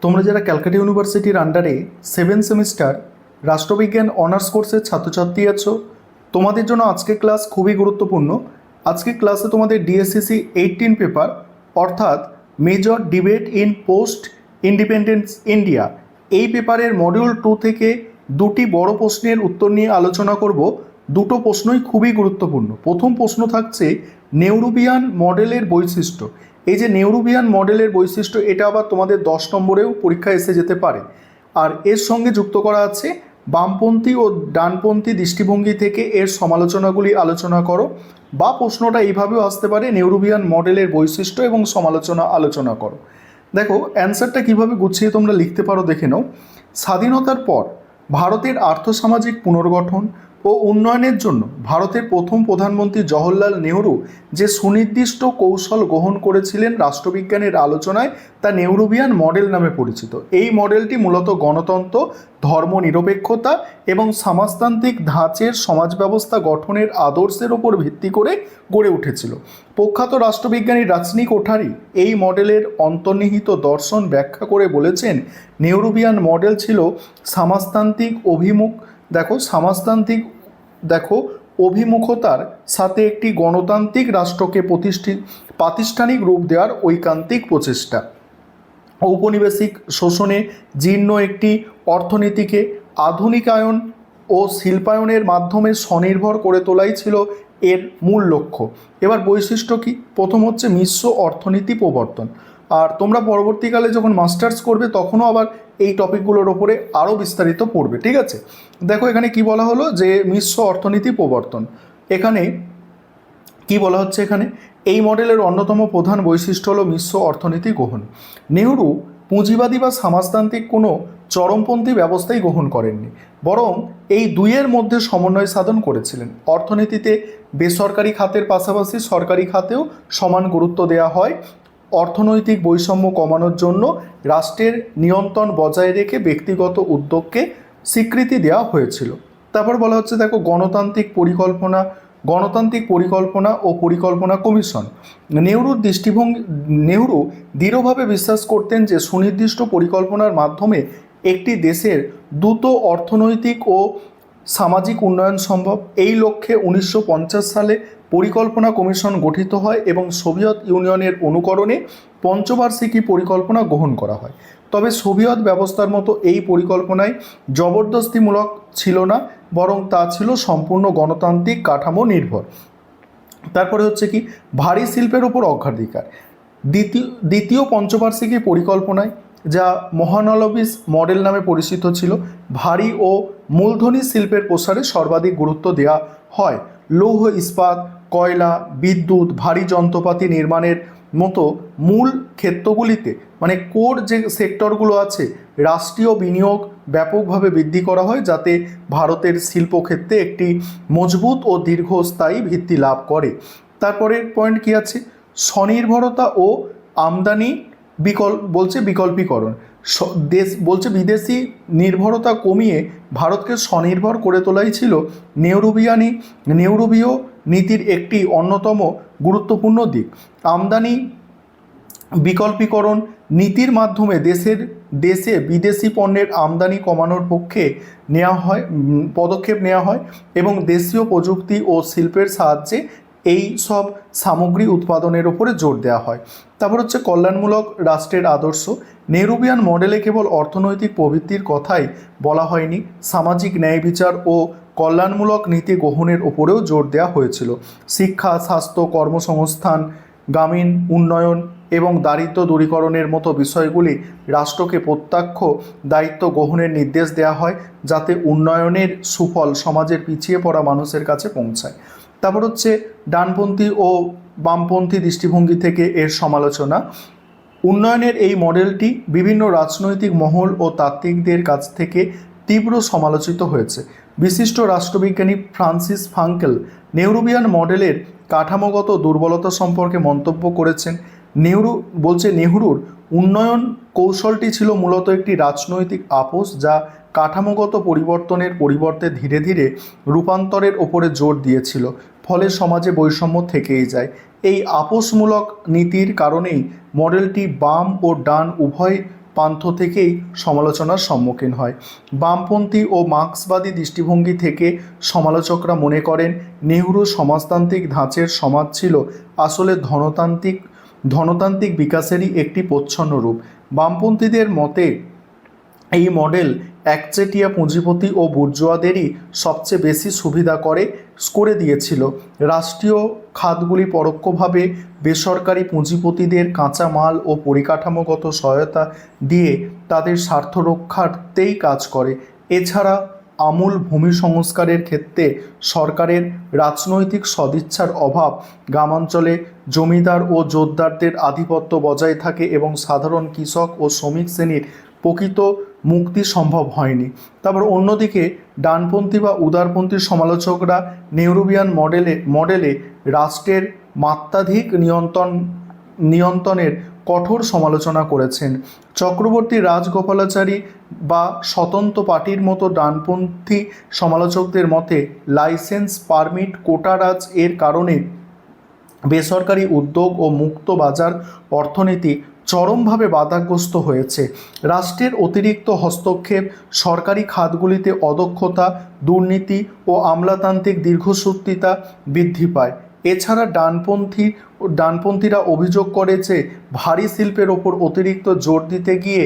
তোমরা যারা ক্যালকাটা ইউনিভার্সিটির আন্ডারে 7 সেমিস্টার রাষ্ট্রবিজ্ঞান অনার্স কোর্সের ছাত্রছাত্রী আছো, তোমাদের জন্য আজকের ক্লাস খুবই গুরুত্বপূর্ণ। আজকের ক্লাসে তোমাদের ডিএসসিসি 18 পেপার অর্থাৎ major debate in post independence India এই পেপারের মডিউল 2 থেকে দুটি বড় প্রশ্নের উত্তর নিয়ে আলোচনা করব। দুটো প্রশ্নই খুবই গুরুত্বপূর্ণ। প্রথম প্রশ্ন থাকছে নেহরুভিয়ান মডেলের বৈশিষ্ট্য। এই যে নেহরুভিয়ান মডেলের বৈশিষ্ট্য, এটা আবার তোমাদের 10 নম্বরেও পরীক্ষা এসে যেতে পারে। আর এর সঙ্গে যুক্ত করা আছে বামপন্থী ও ডানপন্থী দৃষ্টিভঙ্গি থেকে এর সমালোচনাগুলি আলোচনা করো, বা প্রশ্নটা এইভাবেও আসতে পারে নেহরুভিয়ান মডেলের বৈশিষ্ট্য এবং সমালোচনা আলোচনা করো। দেখো অ্যান্সারটা কিভাবে গুছিয়ে তোমরা লিখতে পারো দেখে নাও। স্বাধীনতার পর ভারতের আর্থসামাজিক পুনর্গঠন ও উন্নয়নের জন্য ভারতের প্রথম প্রধানমন্ত্রী জওহরলাল নেহরু যে সুনির্দিষ্ট কৌশল গ্রহণ করেছিলেন রাষ্ট্রবিজ্ঞানের আলোচনায়, তা নেহরুভিয়ান মডেল নামে পরিচিত। এই মডেলটি মূলত গণতন্ত্র, ধর্মনিরপেক্ষতা এবং সমাজতান্ত্রিক ধাঁচের সমাজ ব্যবস্থা গঠনের আদর্শের ওপর ভিত্তি করে গড়ে উঠেছিল। প্রখ্যাত রাষ্ট্রবিজ্ঞানী রাজনী কোঠারি এই মডেলের অন্তর্নিহিত দর্শন ব্যাখ্যা করে বলেছেন, নেহরুভিয়ান মডেল ছিল সমাজতান্ত্রিক অভিমুখতার সাথে একটি গণতান্ত্রিক রাষ্ট্রকে প্রাতিষ্ঠানিক রূপ দেওয়ার ঐকান্তিক প্রচেষ্টা। ঔপনিবেশিক শোষণে জীর্ণ একটি অর্থনীতিকে আধুনিকায়ন ও শিল্পায়নের মাধ্যমে স্বনির্ভর করে তোলাই ছিল এর মূল লক্ষ্য। এবার বৈশিষ্ট্য কি? প্রথম হচ্ছে মিশ্র অর্থনীতি প্রবর্তন। আর তোমরা পরবর্তীকালে যখন মাস্টার্স করবে তখনও আবার এই টপিকগুলোর ওপরে আরও বিস্তারিত পড়বে, ঠিক আছে? দেখো এখানে কি বলা হলো যে মিশ্র অর্থনীতি প্রবর্তন। এখানে কি বলা হচ্ছে, এখানে এই মডেলের অন্যতম প্রধান বৈশিষ্ট্য হলো মিশ্র অর্থনীতি গ্রহণ। নেহরু পুঁজিবাদী বা সমাজতান্ত্রিক কোনো চরমপন্থী ব্যবস্থাই গ্রহণ করেননি, বরং এই দুইয়ের মধ্যে সমন্বয় সাধন করেছিলেন। অর্থনীতিতে বেসরকারি খাতের পাশাপাশি সরকারি খাতেও সমান গুরুত্ব দেওয়া হয়। অর্থনৈতিক বৈষম্য কমানোর জন্য রাষ্ট্রের নিয়ন্ত্রণ বজায় রেখে ব্যক্তিগত উদ্যোগকে স্বীকৃতি দেওয়া হয়েছিল। তারপর বলা হচ্ছে দেখো গণতান্ত্রিক পরিকল্পনা ও পরিকল্পনা কমিশন। নেহরু দৃঢ়ভাবে বিশ্বাস করতেন যে সুনির্দিষ্ট পরিকল্পনার মাধ্যমে একটি দেশের দ্রুত অর্থনৈতিক ও সামাজিক উন্নয়ন সম্ভব। এই লক্ষ্যে 1950 সালে পরিকল্পনা কমিশন গঠিত হয় এবং সোভিয়েত ইউনিয়নের অনুকরণে পঞ্চবার্ষিকী পরিকল্পনা গ্রহণ করা হয়। তবে সোভিয়েত ব্যবস্থার মতো এই পরিকল্পনায় জবরদস্তিমূলক ছিল না, বরং তা ছিল সম্পূর্ণ গণতান্ত্রিক কাঠামো নির্ভর। তারপরে হচ্ছে কি ভারী শিল্পের উপর অগ্রাধিকার। দ্বিতীয় পঞ্চবার্ষিকী পরিকল্পনায়, যা মহানলবিস মডেল নামে পরিচিত ছিল, ভারী ও মূলধনী শিল্পের প্রসারে সর্বাধিক গুরুত্ব দেওয়া হয়। লৌহ ইস্পাত, কয়লা, বিদ্যুৎ, ভারী যন্ত্রপাতি নির্মাণের মতো মূল ক্ষেত্রগুলিতে মানে কোর যে সেক্টরগুলো আছে, রাষ্ট্রীয় বিনিয়োগ ব্যাপকভাবে বৃদ্ধি করা হয়, যাতে ভারতের শিল্পক্ষেত্রে একটি মজবুত ও দীর্ঘস্থায়ী ভিত্তি লাভ করে। তারপরের পয়েন্ট কি আছে? স্বনির্ভরতা ও আমদানি বিকল্পীকরণ। বিদেশি নির্ভরতা কমিয়ে ভারতকে স্বনির্ভর করে তোলাই ছিল নেহরুভীয় নীতির একটি অন্যতম গুরুত্বপূর্ণ দিক। আমদানি বিকল্পীকরণ নীতির মাধ্যমে দেশে বিদেশি পণ্যের আমদানি কমানোর পক্ষে পদক্ষেপ নেওয়া হয় এবং দেশীয় প্রযুক্তি ও শিল্পের সাহায্যে এই সব সামগ্রী উৎপাদনের উপরে জোর দেওয়া হয়। তারপর হচ্ছে কল্যাণমূলক রাষ্ট্রের আদর্শ। নেহরুভিয়ান মডেলে কেবল অর্থনৈতিক প্রবৃত্তির কথাই বলা হয়নি, সামাজিক ন্যায় বিচার ও কল্যাণমূলক নীতি গ্রহণের উপরেও জোর দেওয়া হয়েছিল। শিক্ষা, স্বাস্থ্য, কর্মসংস্থান, গ্রামীণ উন্নয়ন এবং দারিদ্র্য দূরীকরণের মতো বিষয়গুলি রাষ্ট্রকে প্রত্যক্ষ দায়িত্ব গ্রহণের নির্দেশ দেওয়া হয়, যাতে উন্নয়নের সুফল সমাজের পিছিয়ে পড়া মানুষের কাছে পৌঁছায়। তারপর হচ্ছে ডানপন্থী ও বামপন্থী দৃষ্টিভঙ্গি থেকে এর সমালোচনা। উন্নয়নের এই মডেলটি বিভিন্ন রাজনৈতিক মহল ও তাত্ত্বিকদের কাছ থেকে তীব্র সমালোচিত হয়েছে। বিশিষ্ট রাষ্ট্রবিজ্ঞানী ফ্রান্সিস ফাঙ্কেল নেহরুভিয়ান মডেলের কাঠামোগত দুর্বলতা সম্পর্কে মন্তব্য করেছেন। নেহরুর উন্নয়ন কৌশলটি ছিল মূলত একটি রাজনৈতিক আপোষ, যা কাঠামোগত পরিবর্তনের পরিবর্তে ধীরে ধীরে রূপান্তরের ওপরে জোর দিয়েছিল। ফলে সমাজে বৈষম্য থেকেই যায়। এই আপোষমূলক নীতির কারণেই মডেলটি বাম ও ডান উভয় পান্থ থেকেই সমালোচনার সম্মুখীন হয়। বামপন্থী ও মার্ক্সবাদী দৃষ্টিভঙ্গি থেকে সমালোচকরা মনে করেন নেহরু সমাজতান্ত্রিক ধাঁচের সমাজ ছিল আসলে ধনতান্ত্রিক বিকাশেরই একটি প্রচ্ছন্ন রূপ। বামপন্থীদের মতে এই মডেল একচেটিয়া পুঁজিপতি ও বুর্জোয়াদেরই সবচেয়ে বেশি সুবিধা করে দিয়েছিল। রাষ্ট্রীয় খাতগুলি পরোক্ষভাবে বেসরকারি পুঁজিপতিদের কাঁচামাল ও পরিকাঠামোগত সহায়তা দিয়ে তাদের স্বার্থ রক্ষার্থেই কাজ করে। এছাড়া আমূল ভূমি সংস্কারের ক্ষেত্রে সরকারের রাজনৈতিক সদিচ্ছার অভাব, গ্রামাঞ্চলে জমিদার ও জোতদারদের আধিপত্য বজায় থাকে এবং সাধারণ কৃষক ও শ্রমিক শ্রেণীর প্রকৃত মুক্তি সম্ভব হয়নি। তারপর অন্যদিকে ডানপন্থী বা উদারপন্থী সমালোচকরা নেহরুভিয়ান মডেলে রাষ্ট্রের মাত্রাধিক নিয়ন্ত্রণের কঠোর সমালোচনা করেছেন। চক্রবর্তী রাজগোপালাচারী বা স্বতন্ত্র পার্টির মতো ডানপন্থী সমালোচকদের মতে লাইসেন্স, পারমিট, কোটারাজ এর কারণে বেসরকারি উদ্যোগ ও মুক্ত বাজার অর্থনীতি চরমভাবে বাধাগ্রস্ত হয়েছে। রাষ্ট্রের অতিরিক্ত হস্তক্ষেপ, সরকারি খাতগুলিতে অদক্ষতা, দুর্নীতি ও আমলাতান্ত্রিক দীর্ঘসূত্রিতা বৃদ্ধি পায়। এছাড়া ডানপন্থীরা অভিযোগ করে যে ভারী শিল্পের ওপর অতিরিক্ত জোর দিতে গিয়ে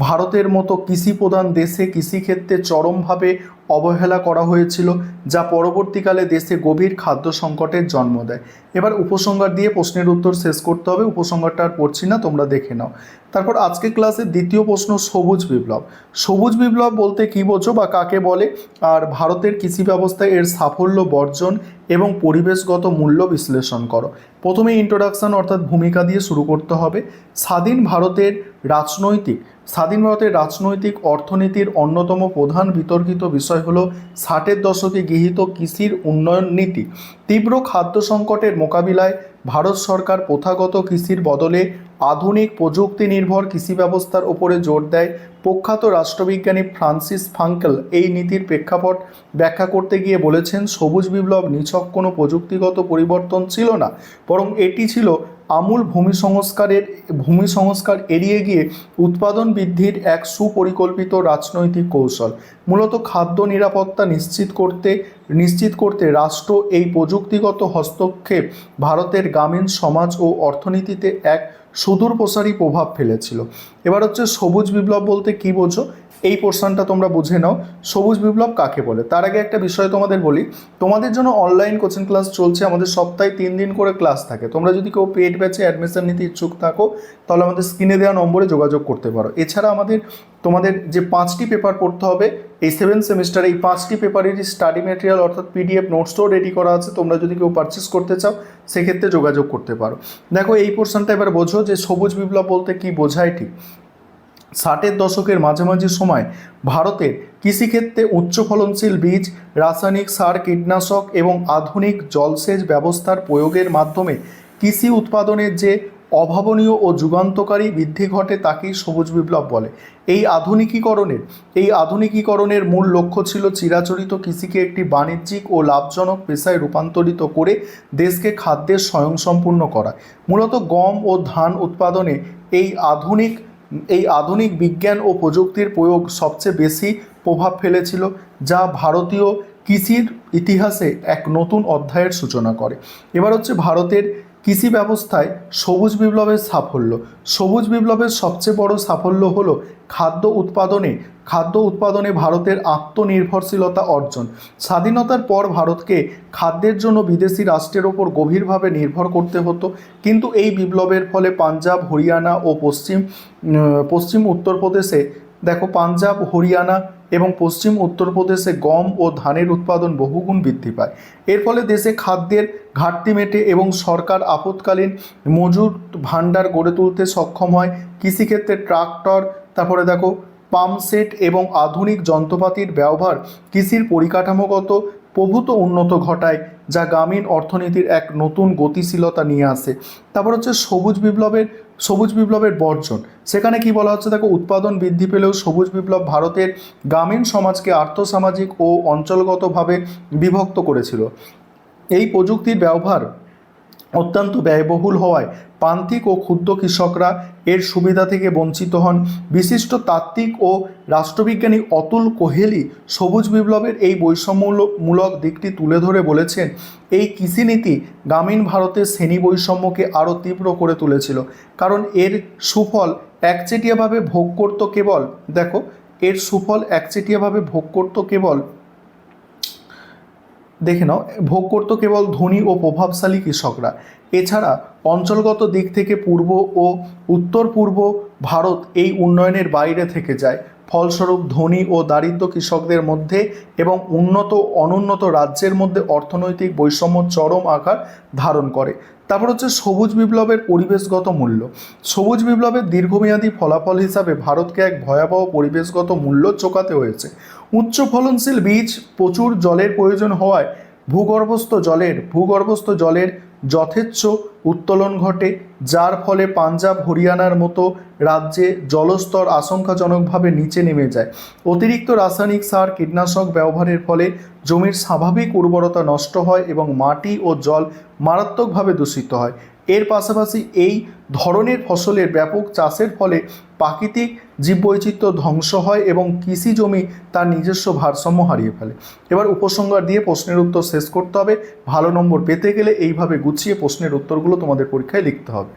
ভারতের মতো কৃষিপ্রধান দেশে কৃষিক্ষেত্রে চরমভাবে অবহেলা করা হয়েছিল, যা পরবর্তীকালে দেশে গভীর খাদ্য সংকটের জন্ম দেয়। এবার উপসংহার দিয়ে প্রশ্নের উত্তর শেষ করতে হবে। উপসংহারটা আর পড়ছি না, তোমরা দেখে নাও। তারপর আজকে ক্লাসের দ্বিতীয় প্রশ্ন, সবুজ বিপ্লব। সবুজ বিপ্লব বলতে কী বোঝো বা কাকে বলে, আর ভারতের কৃষি ব্যবস্থায় এর সাফল্য, বর্জন এবং পরিবেশগত মূল্য বিশ্লেষণ করো। প্রথমে ইন্ট্রোডাকশন অর্থাৎ ভূমিকা দিয়ে শুরু করতে হবে। স্বাধীন ভারতের রাজনৈতিক অর্থনীতির অন্যতম প্রধান বিতর্কিত বিষয় হল 60-এর দশকে গৃহীত কৃষির উন্নয়ন নীতি। তীব্র খাদ্য সংকটের মোকাবিলায় ভারত সরকার প্রথাগত কৃষির বদলে আধুনিক প্রযুক্তি নির্ভর কৃষি ব্যবস্থার ওপরে জোর দেয়। প্রখ্যাত রাষ্ট্রবিজ্ঞানী ফ্রান্সিস ফাঙ্কেল এই নীতির প্রেক্ষাপট ব্যাখ্যা করতে গিয়ে বলেছেন, সবুজ বিপ্লব নিছক কোনো প্রযুক্তিগত পরিবর্তন ছিল না, বরং এটি ছিল আমূল ভূমি সংস্কার এড়িয়ে গিয়ে উৎপাদন বৃদ্ধির এক সুপরিকল্পিত রাজনৈতিক কৌশল। মূলত খাদ্য নিরাপত্তা নিশ্চিত করতে রাষ্ট্র এই প্রযুক্তিগত হস্তক্ষেপ ভারতের গ্রামীণ সমাজ ও অর্থনীতিতে এক সুদূরপ্রসারী প্রভাব ফেলেছিল। এবার হচ্ছে সবুজ বিপ্লব বলতে কী বোঝো, এই পোর্শনটা তোমরা বুঝে নাও। সবুজ বিপ্লব কাকে বলে? তার আগে একটা বিষয় তোমাদের বলি, তোমাদের জন্য অনলাইন কোচিং ক্লাস চলছে। আমাদের সপ্তাহে 3 দিন করে ক্লাস থাকে। তোমরা যদি কেউ পেড ব্যাচে অ্যাডমিশন নিতে ইচ্ছুক থাকো তাহলে আমাদের স্ক্রিনে দেওয়া নম্বরে যোগাযোগ করতে পারো। এছাড়া তোমাদের যে 5টি পেপার পড়তে হবে এই 7 সেমিস্টারে, এই 5টি পেপারেরই স্টাডি ম্যাটেরিয়াল অর্থাৎ PDF নোটসও রেডি করা আছে। তোমরা যদি কেউ পারচেস করতে চাও সেক্ষেত্রে যোগাযোগ করতে পারো। দেখো এই পোর্শনটা এবার বোঝো যে সবুজ বিপ্লব বলতে কি বোঝায়। ঠিক 60-এর দশকের মাঝামাঝি সময় ভারতের কৃষিক্ষেত্রে উচ্চ ফলনশীল বীজ, রাসায়নিক সার, কীটনাশক এবং আধুনিক জলসেচ ব্যবস্থার প্রয়োগের মাধ্যমে কৃষি উৎপাদনের যে অভাবনীয় ও যুগান্তকারী বৃদ্ধি ঘটে তাকেই সবুজ বিপ্লব বলে। এই আধুনিকীকরণের মূল লক্ষ্য ছিল চিরাচরিত কৃষিকে একটি বাণিজ্যিক ও লাভজনক পেশায় রূপান্তরিত করে দেশকে খাদ্যের স্বয়ংসম্পূর্ণ করা। মূলত গম ও ধান উৎপাদনে এই আধুনিক বিজ্ঞান ও প্রযুক্তির প্রয়োগ সবচেয়ে বেশি প্রভাব ফেলেছিল, যা ভারতীয় কৃষির ইতিহাসে এক নতুন অধ্যায়ের সূচনা করে। এবার হচ্ছে ভারতের কৃষি ব্যবস্থায় সবুজ বিপ্লবের সাফল্য। সবুজ বিপ্লবের সবচেয়ে বড় সাফল্য হল খাদ্য উৎপাদনে ভারতের আত্মনির্ভরশীলতা অর্জন। স্বাধীনতার পর ভারতকে খাদ্যের জন্য বিদেশি রাষ্ট্রের ওপর গভীরভাবে নির্ভর করতে হতো, কিন্তু এই বিপ্লবের ফলে পাঞ্জাব, হরিয়ানা ও পশ্চিম উত্তরপ্রদেশে এবং পশ্চিম উত্তরপ্রদেশে গম ও ধানের উৎপাদন বহুগুণ বৃদ্ধি পায়। এর ফলে দেশে খাদ্যের ঘাটতি মেটে এবং সরকার আপৎকালীন মজুদ ভাণ্ডার গড়ে তুলতে সক্ষম হয়। কৃষিক্ষেত্রে ট্রাক্টর, তারপরে পাম্পসেট এবং আধুনিক যন্ত্রপাতির ব্যবহার কৃষির পরিকাঠামোগত প্রভূত উন্নত ঘটায়, যা গ্রামীণ অর্থনীতির এক নতুন গতিশীলতা নিয়ে আসে। তারপর হচ্ছে সবুজ বিপ্লবের বর্জন। সেখানে কি বলা হচ্ছে, উৎপাদন বৃদ্ধি পেলেও সবুজ বিপ্লব ভারতের গ্রামীণ সমাজকে আর্থসামাজিক ও অঞ্চলগতভাবে বিভক্ত করেছিল। এই প্রযুক্তির ব্যবহার অত্যন্ত ব্যয়বহুল হওয়ায় প্রান্তিক ও ক্ষুদ্র কৃষকরা এর সুবিধা থেকে বঞ্চিত হন। বিশিষ্ট তাত্ত্বিক ও রাষ্ট্রবিজ্ঞানী অতুল কোহেলি সবুজ বিপ্লবের এই বৈষম্যমূলক দিকটি তুলে ধরে বলেছেন, এই কৃষিনীতি গ্রামীণ ভারতের শ্রেণী বৈষম্যকে আরও তীব্র করে তুলেছিল, কারণ এর সুফল একচেটিয়াভাবে ভোগ করত কেবল দেখো এর সুফল একচেটিয়াভাবে ভোগ করত কেবল দেখে নাও ভোগ করত কেবল ধনী ও প্রভাবশালী কৃষকরা। এছাড়া অঞ্চলগত দিক থেকে পূর্ব ও উত্তর পূর্ব ভারত এই উন্নয়নের বাইরে থেকে যায়। ফলস্বরূপ ধনী ও দারিদ্র কৃষকদের মধ্যে এবং উন্নত অনুন্নত রাজ্যের মধ্যে অর্থনৈতিক বৈষম্য চরম আকার ধারণ করে। তারপর হচ্ছে সবুজ বিপ্লবের পরিবেশগত মূল্য। সবুজ বিপ্লবের দীর্ঘমেয়াদী ফলাফল হিসাবে ভারতকে এক ভয়াবহ পরিবেশগত মূল্য চোকাতে হয়েছে। উচ্চ ফলনশীল বীজ, প্রচুর জলের প্রয়োজন হওয়ায় ভূগর্ভস্থ জলের যথেচ্ছ উত্তোলন ঘটে, যার ফলে পাঞ্জাব হরিয়ানার মতো রাজ্যে জলস্তর আশঙ্কাজনকভাবে নিচে নেমে যায়। অতিরিক্ত রাসায়নিক সার, কীটনাশক ব্যবহারের ফলে জমির স্বাভাবিক উর্বরতা নষ্ট হয় এবং মাটি ও জল মারাত্মকভাবে দূষিত হয়। এর পাশাপাশি এই ধরনের ফসলের ব্যাপক চাষের ফলে প্রাকৃতিক জীববৈচিত্র্য ধ্বংস হয় এবং কৃষি জমি তার নিজস্ব ভারসাম্য হারিয়ে ফেলে। এবার উপসংহার দিয়ে প্রশ্নের উত্তর শেষ করতে হবে। ভালো নম্বর পেতে গেলে এইভাবে গুছিয়ে প্রশ্নের উত্তরগুলো তোমাদের পরীক্ষায় লিখতে হবে।